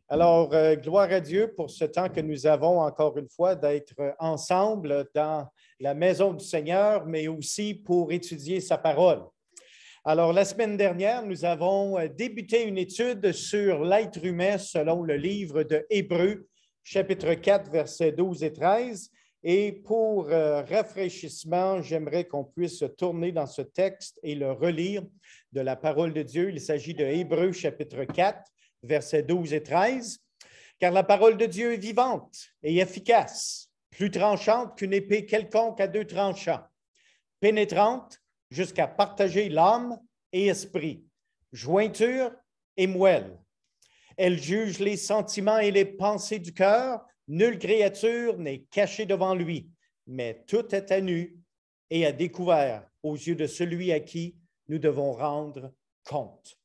Alors, gloire à Dieu pour ce temps que nous avons encore une fois d'être ensemble dans la maison du Seigneur, mais aussi pour étudier sa parole. Alors, la semaine dernière, nous avons débuté une étude sur l'être humain selon le livre de Hébreux, chapitre 4, versets 12 et 13. Et pour rafraîchissement, j'aimerais qu'on puisse tourner dans ce texte et le relire de la parole de Dieu. Il s'agit de Hébreux, chapitre 4, versets 12 et 13. Car la parole de Dieu est vivante et efficace, plus tranchante qu'une épée quelconque à deux tranchants, pénétrante jusqu'à partager l'âme et esprit, jointure et moelle. Elle juge les sentiments et les pensées du cœur. Nulle créature n'est cachée devant lui, mais tout est à nu et à découvert aux yeux de celui à qui nous devons rendre compte.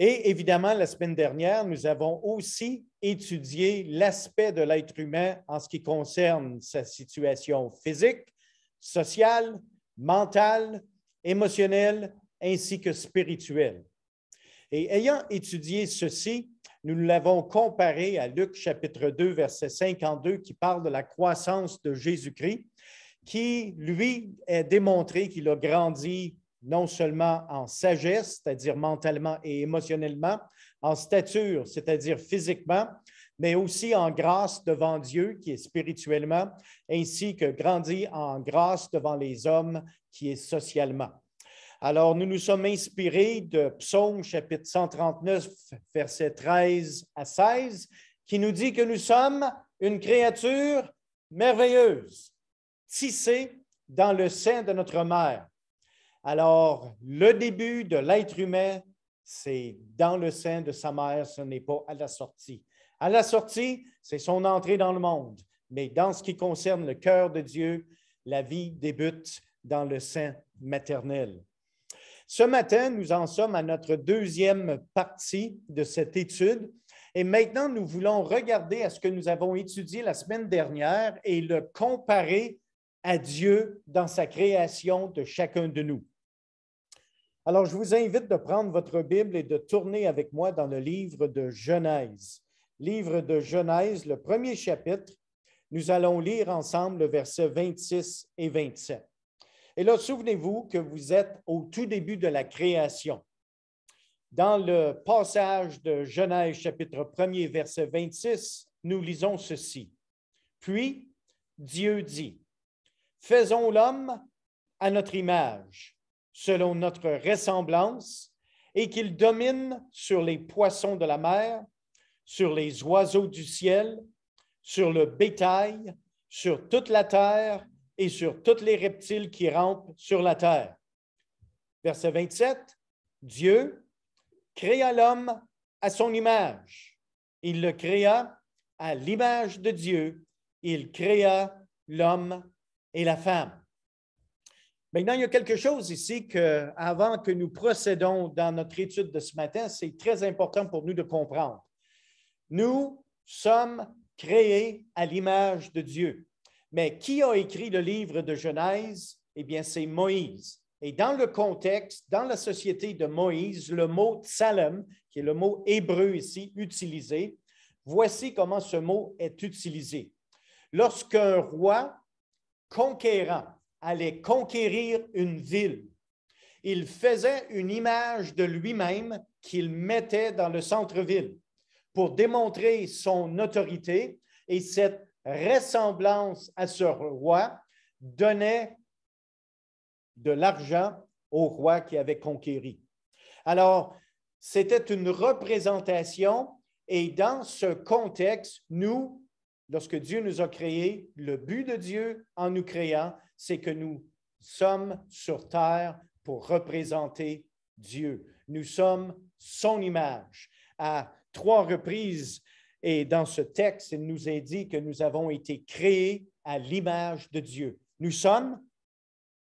Et évidemment, la semaine dernière, nous avons aussi étudié l'aspect de l'être humain en ce qui concerne sa situation physique, sociale, mentale, émotionnelle, ainsi que spirituelle. Et ayant étudié ceci, nous l'avons comparé à Luc chapitre 2, verset 52, qui parle de la croissance de Jésus-Christ, qui, lui, a démontré qu'il a grandi non seulement en sagesse, c'est-à-dire mentalement et émotionnellement, en stature, c'est-à-dire physiquement, mais aussi en grâce devant Dieu, qui est spirituellement, ainsi que grandi en grâce devant les hommes, qui est socialement. Alors, nous nous sommes inspirés de Psaume, chapitre 139, versets 13 à 16, qui nous dit que nous sommes une créature merveilleuse, tissée dans le sein de notre mère. Alors, le début de l'être humain, c'est dans le sein de sa mère, ce n'est pas à la sortie. À la sortie, c'est son entrée dans le monde. Mais dans ce qui concerne le cœur de Dieu, la vie débute dans le sein maternel. Ce matin, nous en sommes à notre deuxième partie de cette étude. Et maintenant, nous voulons regarder à ce que nous avons étudié la semaine dernière et le comparer à Dieu dans sa création de chacun de nous. Alors, je vous invite de prendre votre Bible et de tourner avec moi dans le livre de Genèse. Livre de Genèse, le premier chapitre, nous allons lire ensemble le verset 26 et 27. Et là, souvenez-vous que vous êtes au tout début de la création. Dans le passage de Genèse, chapitre 1er, verset 26, nous lisons ceci. Puis, Dieu dit, « Faisons l'homme à notre image, selon notre ressemblance, et qu'il domine sur les poissons de la mer, sur les oiseaux du ciel, sur le bétail, sur toute la terre, et sur tous les reptiles qui rampent sur la terre. » Verset 27, Dieu créa l'homme à son image. Il le créa à l'image de Dieu. Il créa l'homme et la femme. Maintenant, il y a quelque chose ici que, avant que nous procédons dans notre étude de ce matin, c'est très important pour nous de comprendre. Nous sommes créés à l'image de Dieu. Mais qui a écrit le livre de Genèse? Eh bien, c'est Moïse. Et dans le contexte, dans la société de Moïse, le mot tsalem, qui est le mot hébreu ici utilisé, voici comment ce mot est utilisé. Lorsqu'un roi conquérant allait conquérir une ville, il faisait une image de lui-même qu'il mettait dans le centre-ville pour démontrer son autorité, et cette ressemblance à ce roi donnait de l'argent au roi qui avait conquéri. Alors, c'était une représentation, et dans ce contexte, nous, lorsque Dieu nous a créés, le but de Dieu en nous créant, c'est que nous sommes sur terre pour représenter Dieu. Nous sommes son image. À 3 reprises, et dans ce texte, il nous est dit que nous avons été créés à l'image de Dieu. Nous sommes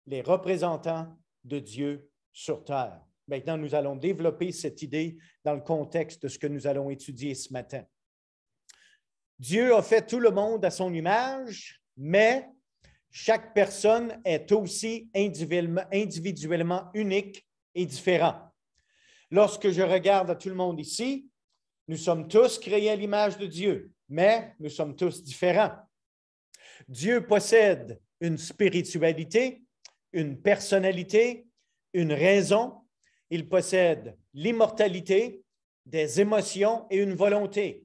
les représentants de Dieu sur terre. Maintenant, nous allons développer cette idée dans le contexte de ce que nous allons étudier ce matin. Dieu a fait tout le monde à son image, mais chaque personne est aussi individuellement unique et différent. Lorsque je regarde à tout le monde ici, Nous sommes tous créés à l'image de Dieu, mais nous sommes tous différents. Dieu possède une spiritualité, une personnalité, une raison. Il possède l'immortalité, des émotions et une volonté.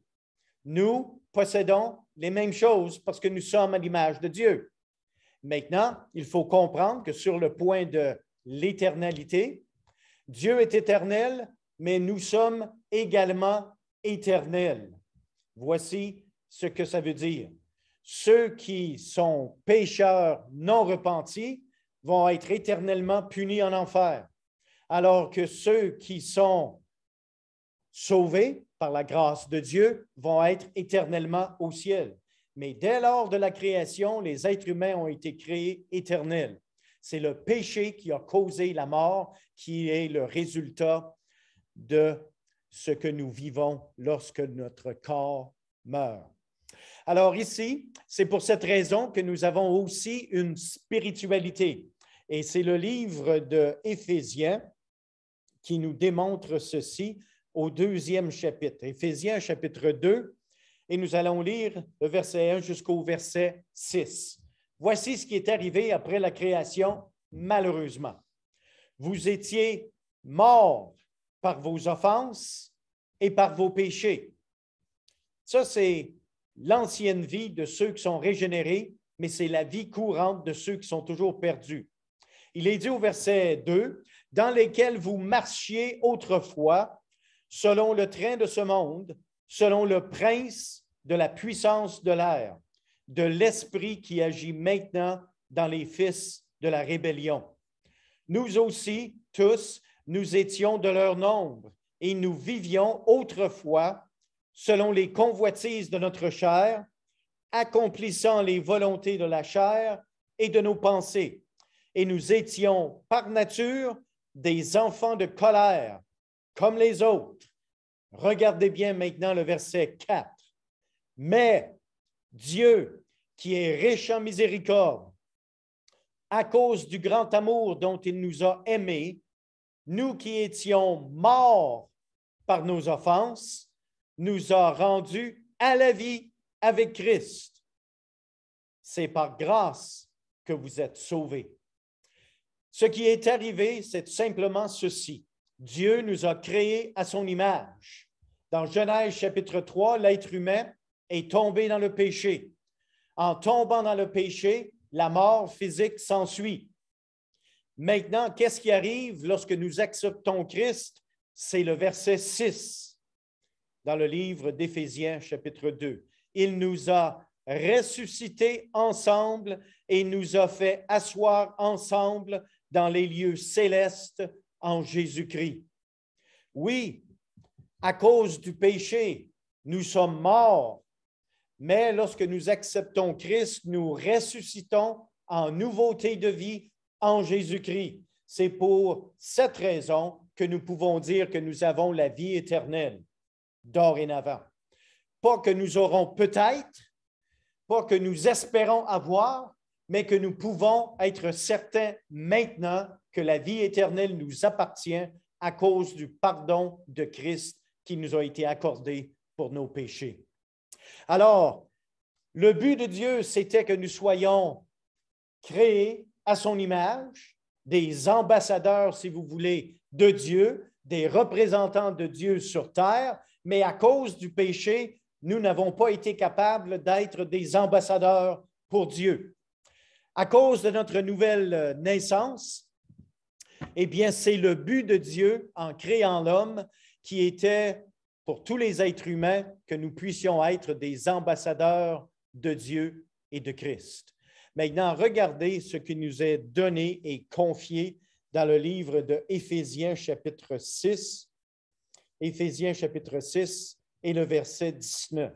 Nous possédons les mêmes choses parce que nous sommes à l'image de Dieu. Maintenant, il faut comprendre que sur le point de l'éternalité, Dieu est éternel, mais nous sommes également éternels. Voici ce que ça veut dire. Ceux qui sont pécheurs non repentis vont être éternellement punis en enfer, alors que ceux qui sont sauvés par la grâce de Dieu vont être éternellement au ciel. Mais dès lors de la création, les êtres humains ont été créés éternels. C'est le péché qui a causé la mort, qui est le résultat de ce que nous vivons lorsque notre corps meurt. Alors ici, c'est pour cette raison que nous avons aussi une spiritualité. Et c'est le livre d'Éphésiens qui nous démontre ceci au 2e chapitre. Éphésiens chapitre 2, et nous allons lire le verset 1 jusqu'au verset 6. Voici ce qui est arrivé après la création, malheureusement. Vous étiez morts par vos offenses et par vos péchés. Ça, c'est l'ancienne vie de ceux qui sont régénérés, mais c'est la vie courante de ceux qui sont toujours perdus. Il est dit au verset 2, « Dans lesquels vous marchiez autrefois, selon le train de ce monde, selon le prince de la puissance de l'air, de l'esprit qui agit maintenant dans les fils de la rébellion. Nous aussi, tous, nous étions de leur nombre, et nous vivions autrefois selon les convoitises de notre chair, accomplissant les volontés de la chair et de nos pensées. Et nous étions par nature des enfants de colère, comme les autres. » Regardez bien maintenant le verset 4. « Mais Dieu, qui est riche en miséricorde, à cause du grand amour dont il nous a aimés, nous qui étions morts par nos offenses, nous a rendus à la vie avec Christ. C'est par grâce que vous êtes sauvés. » Ce qui est arrivé, c'est simplement ceci. Dieu nous a créés à son image. Dans Genèse chapitre 3, l'être humain est tombé dans le péché. En tombant dans le péché, la mort physique s'ensuit. Maintenant, qu'est-ce qui arrive lorsque nous acceptons Christ? C'est le verset 6 dans le livre d'Éphésiens chapitre 2. Il nous a ressuscités ensemble et nous a fait asseoir ensemble dans les lieux célestes en Jésus-Christ. Oui, à cause du péché, nous sommes morts, mais lorsque nous acceptons Christ, nous ressuscitons en nouveauté de vie en Jésus-Christ. C'est pour cette raison que nous pouvons dire que nous avons la vie éternelle dorénavant. Pas que nous aurons peut-être, pas que nous espérons avoir, mais que nous pouvons être certains maintenant que la vie éternelle nous appartient à cause du pardon de Christ qui nous a été accordé pour nos péchés. Alors, le but de Dieu, c'était que nous soyons créés à son image, des ambassadeurs, si vous voulez, de Dieu, des représentants de Dieu sur terre, mais à cause du péché, nous n'avons pas été capables d'être des ambassadeurs pour Dieu. À cause de notre nouvelle naissance, eh bien, c'est le but de Dieu en créant l'homme qui était pour tous les êtres humains que nous puissions être des ambassadeurs de Dieu et de Christ. Maintenant, regardez ce qui nous est donné et confié dans le livre de Éphésiens chapitre 6. Éphésiens chapitre 6 et le verset 19.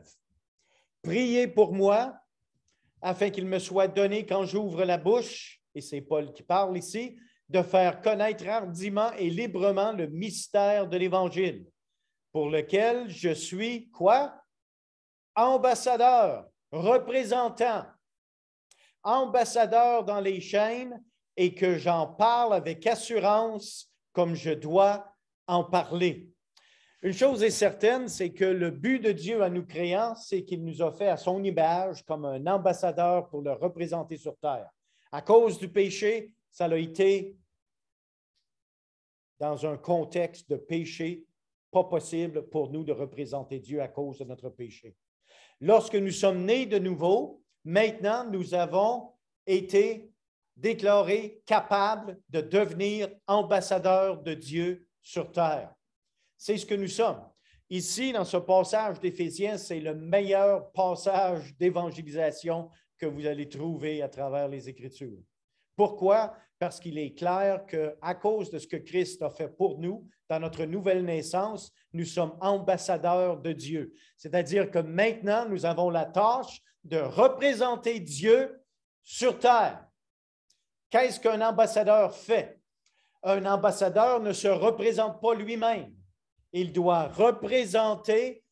« Priez pour moi, afin qu'il me soit donné quand j'ouvre la bouche, et c'est Paul qui parle ici, de faire connaître hardiment et librement le mystère de l'Évangile, pour lequel je suis, quoi? Ambassadeur, représentant, ambassadeur dans les chaînes, et que j'en parle avec assurance comme je dois en parler. » Une chose est certaine, c'est que le but de Dieu en nous créant, c'est qu'il nous a fait à son image comme un ambassadeur pour le représenter sur terre. À cause du péché, ça a été dans un contexte de péché, pas possible pour nous de représenter Dieu à cause de notre péché. Lorsque nous sommes nés de nouveau, maintenant, nous avons été déclarés capables de devenir ambassadeurs de Dieu sur terre. C'est ce que nous sommes. Ici, dans ce passage d'Éphésiens, c'est le meilleur passage d'évangélisation que vous allez trouver à travers les Écritures. Pourquoi? Parce qu'il est clair qu'à cause de ce que Christ a fait pour nous, dans notre nouvelle naissance, nous sommes ambassadeurs de Dieu. C'est-à-dire que maintenant, nous avons la tâche de représenter Dieu sur terre. Qu'est-ce qu'un ambassadeur fait? Un ambassadeur ne se représente pas lui-même. Il doit représenter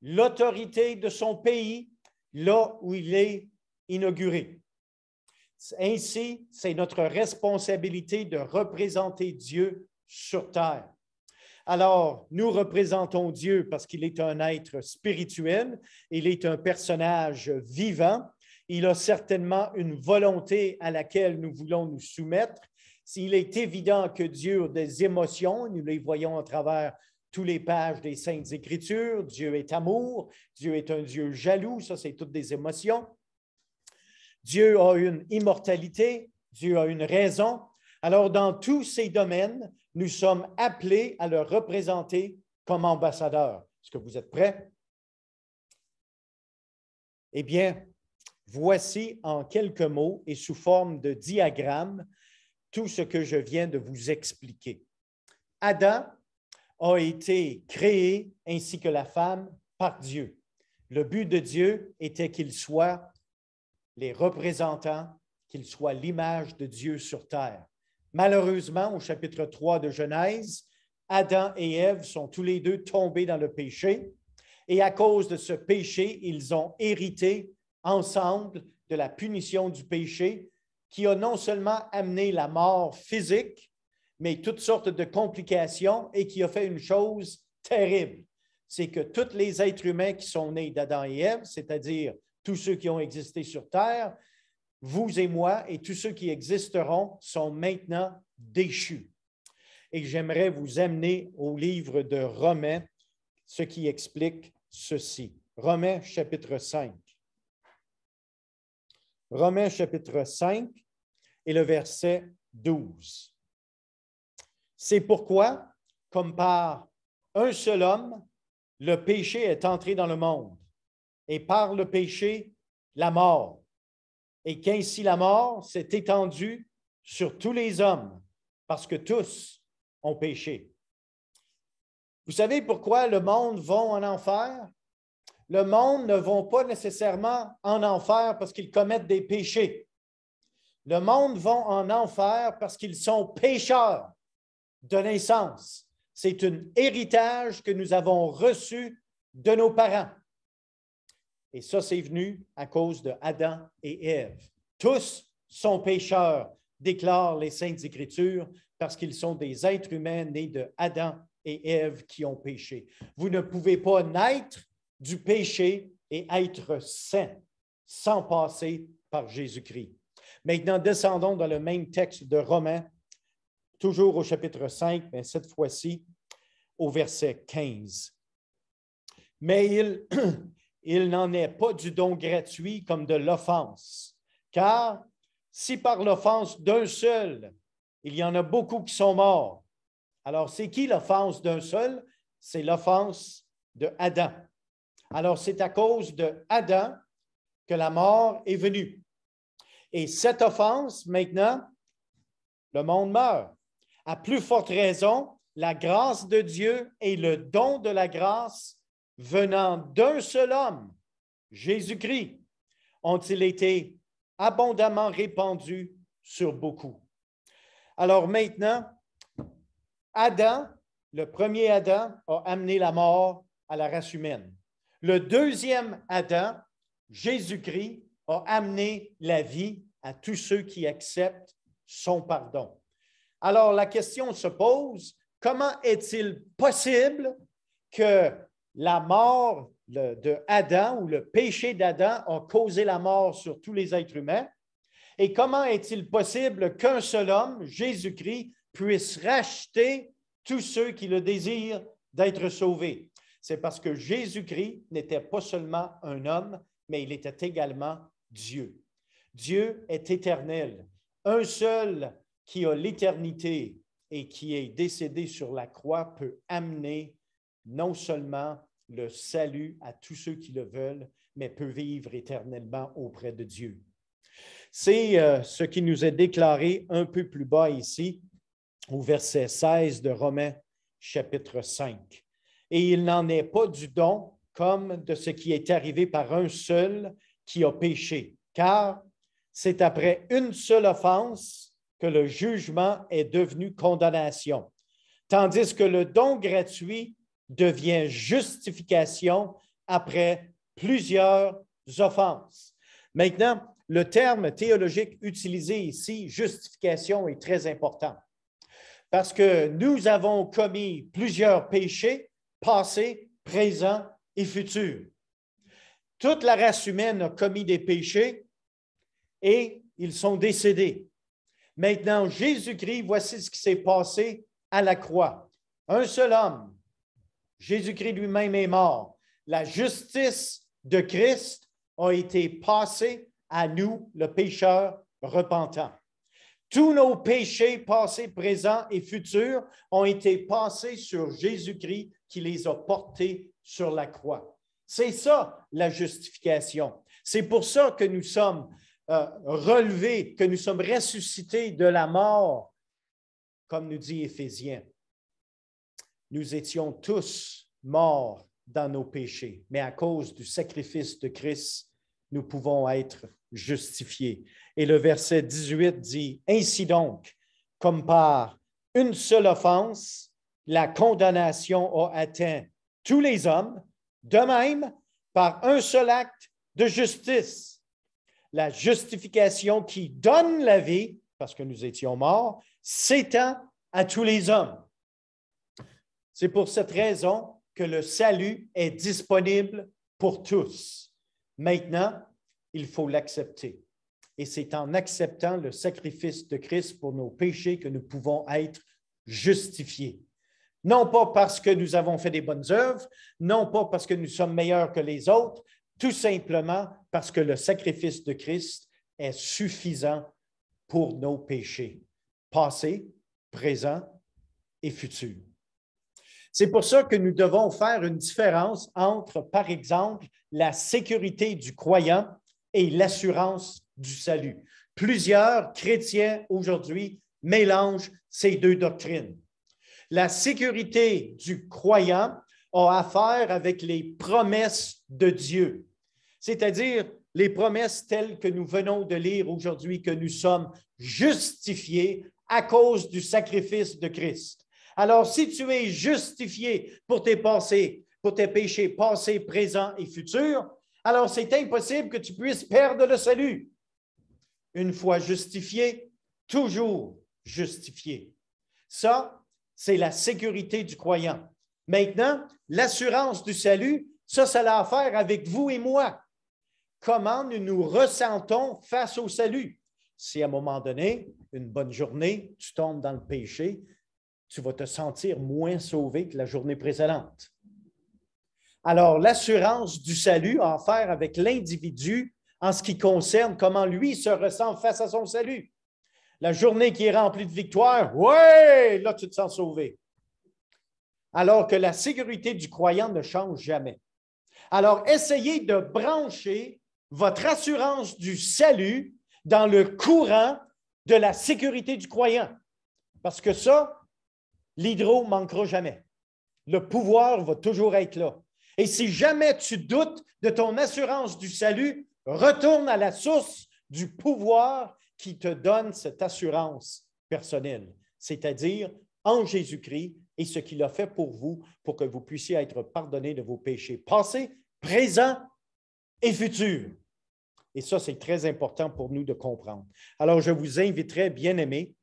l'autorité de son pays là où il est inauguré. Ainsi, c'est notre responsabilité de représenter Dieu sur terre. Alors, nous représentons Dieu parce qu'il est un être spirituel, il est un personnage vivant, il a certainement une volonté à laquelle nous voulons nous soumettre. S'il est évident que Dieu a des émotions, nous les voyons à travers toutes les pages des Saintes Écritures, Dieu est amour, Dieu est un Dieu jaloux, ça c'est toutes des émotions. Dieu a une immortalité, Dieu a une raison. Alors, dans tous ces domaines, nous sommes appelés à le représenter comme ambassadeur. Est-ce que vous êtes prêts? Eh bien, voici en quelques mots et sous forme de diagramme tout ce que je viens de vous expliquer. Adam a été créé ainsi que la femme par Dieu. Le but de Dieu était qu'il soit les représentants, qu'il soit l'image de Dieu sur terre. Malheureusement, au chapitre 3 de Genèse, Adam et Ève sont tous les deux tombés dans le péché et à cause de ce péché, ils ont hérité ensemble de la punition du péché qui a non seulement amené la mort physique, mais toutes sortes de complications et qui a fait une chose terrible. C'est que tous les êtres humains qui sont nés d'Adam et Ève, c'est-à-dire tous ceux qui ont existé sur terre, vous et moi et tous ceux qui existeront sont maintenant déchus. Et j'aimerais vous amener au livre de Romains, ce qui explique ceci. Romains chapitre 5. Romains chapitre 5 et le verset 12. C'est pourquoi, comme par un seul homme, le péché est entré dans le monde, et par le péché, la mort. Et qu'ainsi la mort s'est étendue sur tous les hommes, parce que tous ont péché. Vous savez pourquoi le monde va en enfer? Le monde ne va pas nécessairement en enfer parce qu'ils commettent des péchés. Le monde va en enfer parce qu'ils sont pécheurs de naissance. C'est un héritage que nous avons reçu de nos parents. Et ça, c'est venu à cause de Adam et Ève. Tous sont pécheurs, déclarent les Saintes Écritures, parce qu'ils sont des êtres humains nés de Adam et Ève qui ont péché. Vous ne pouvez pas naître du péché et être saint sans passer par Jésus-Christ. Maintenant, descendons dans le même texte de Romains, toujours au chapitre 5, mais cette fois-ci au verset 15. Mais il n'en est pas du don gratuit comme de l'offense, car si par l'offense d'un seul, il y en a beaucoup qui sont morts. Alors, c'est qui l'offense d'un seul? C'est l'offense de Adam. Alors, c'est à cause de Adam que la mort est venue. Et cette offense, maintenant, le monde meurt. À plus forte raison, la grâce de Dieu et le don de la grâce venant d'un seul homme, Jésus-Christ, ont-ils été abondamment répandus sur beaucoup. Alors maintenant, Adam, le premier Adam, a amené la mort à la race humaine. Le deuxième Adam, Jésus-Christ, a amené la vie à tous ceux qui acceptent son pardon. Alors, la question se pose, comment est-il possible que la mort de Adam ou le péché d'Adam a causé la mort sur tous les êtres humains. Et comment est-il possible qu'un seul homme, Jésus-Christ, puisse racheter tous ceux qui le désirent d'être sauvés? C'est parce que Jésus-Christ n'était pas seulement un homme, mais il était également Dieu. Dieu est éternel. Un seul qui a l'éternité et qui est décédé sur la croix peut amener non seulement le salut à tous ceux qui le veulent, mais peut vivre éternellement auprès de Dieu. C'est ce qui nous est déclaré un peu plus bas ici, au verset 16 de Romains, chapitre 5. Et il n'en est pas du don comme de ce qui est arrivé par un seul qui a péché, car c'est après une seule offense que le jugement est devenu condamnation, tandis que le don gratuit devient justification après plusieurs offenses. Maintenant, le terme théologique utilisé ici, justification, est très important parce que nous avons commis plusieurs péchés passés, présents et futurs. Toute la race humaine a commis des péchés et ils sont décédés. Maintenant, Jésus-Christ, voici ce qui s'est passé à la croix. Un seul homme, Jésus-Christ lui-même est mort. La justice de Christ a été passée à nous, le pécheur repentant. Tous nos péchés passés, présents et futurs ont été passés sur Jésus-Christ qui les a portés sur la croix. C'est ça, la justification. C'est pour ça que nous sommes relevés, que nous sommes ressuscités de la mort, comme nous dit Éphésiens. Nous étions tous morts dans nos péchés, mais à cause du sacrifice de Christ, nous pouvons être justifiés. Et le verset 18 dit, « Ainsi donc, comme par une seule offense, la condamnation a atteint tous les hommes, de même, par un seul acte de justice, la justification qui donne la vie, parce que nous étions morts, s'étend à tous les hommes. » C'est pour cette raison que le salut est disponible pour tous. Maintenant, il faut l'accepter. Et c'est en acceptant le sacrifice de Christ pour nos péchés que nous pouvons être justifiés. Non pas parce que nous avons fait des bonnes œuvres, non pas parce que nous sommes meilleurs que les autres, tout simplement parce que le sacrifice de Christ est suffisant pour nos péchés, passés, présents et futurs. C'est pour ça que nous devons faire une différence entre, par exemple, la sécurité du croyant et l'assurance du salut. Plusieurs chrétiens aujourd'hui mélangent ces deux doctrines. La sécurité du croyant a affaire avec les promesses de Dieu, c'est-à-dire les promesses telles que nous venons de lire aujourd'hui, que nous sommes justifiés à cause du sacrifice de Christ. Alors, si tu es justifié pour tes péchés passés, présents et futurs, alors c'est impossible que tu puisses perdre le salut. Une fois justifié, toujours justifié. Ça, c'est la sécurité du croyant. Maintenant, l'assurance du salut, ça a affaire avec vous et moi. Comment nous nous ressentons face au salut? Si à un moment donné, une bonne journée, tu tombes dans le péché, tu vas te sentir moins sauvé que la journée précédente. Alors, l'assurance du salut a affaire avec l'individu en ce qui concerne comment lui se ressent face à son salut. La journée qui est remplie de victoire, ouais, là, tu te sens sauvé. Alors que la sécurité du croyant ne change jamais. Alors, essayez de brancher votre assurance du salut dans le courant de la sécurité du croyant. Parce que ça, l'hydro ne manquera jamais. Le pouvoir va toujours être là. Et si jamais tu doutes de ton assurance du salut, retourne à la source du pouvoir qui te donne cette assurance personnelle, c'est-à-dire en Jésus-Christ et ce qu'il a fait pour vous pour que vous puissiez être pardonnés de vos péchés passés, présents et futurs. Et ça, c'est très important pour nous de comprendre. Alors, je vous inviterai, bien-aimés,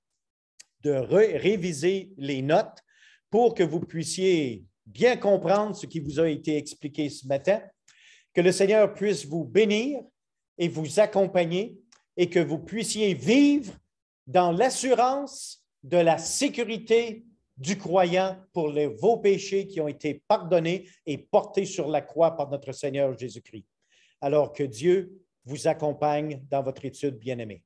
de réviser les notes pour que vous puissiez bien comprendre ce qui vous a été expliqué ce matin. Que le Seigneur puisse vous bénir et vous accompagner et que vous puissiez vivre dans l'assurance de la sécurité du croyant pour vos péchés qui ont été pardonnés et portés sur la croix par notre Seigneur Jésus-Christ. Alors que Dieu vous accompagne dans votre étude bien-aimée.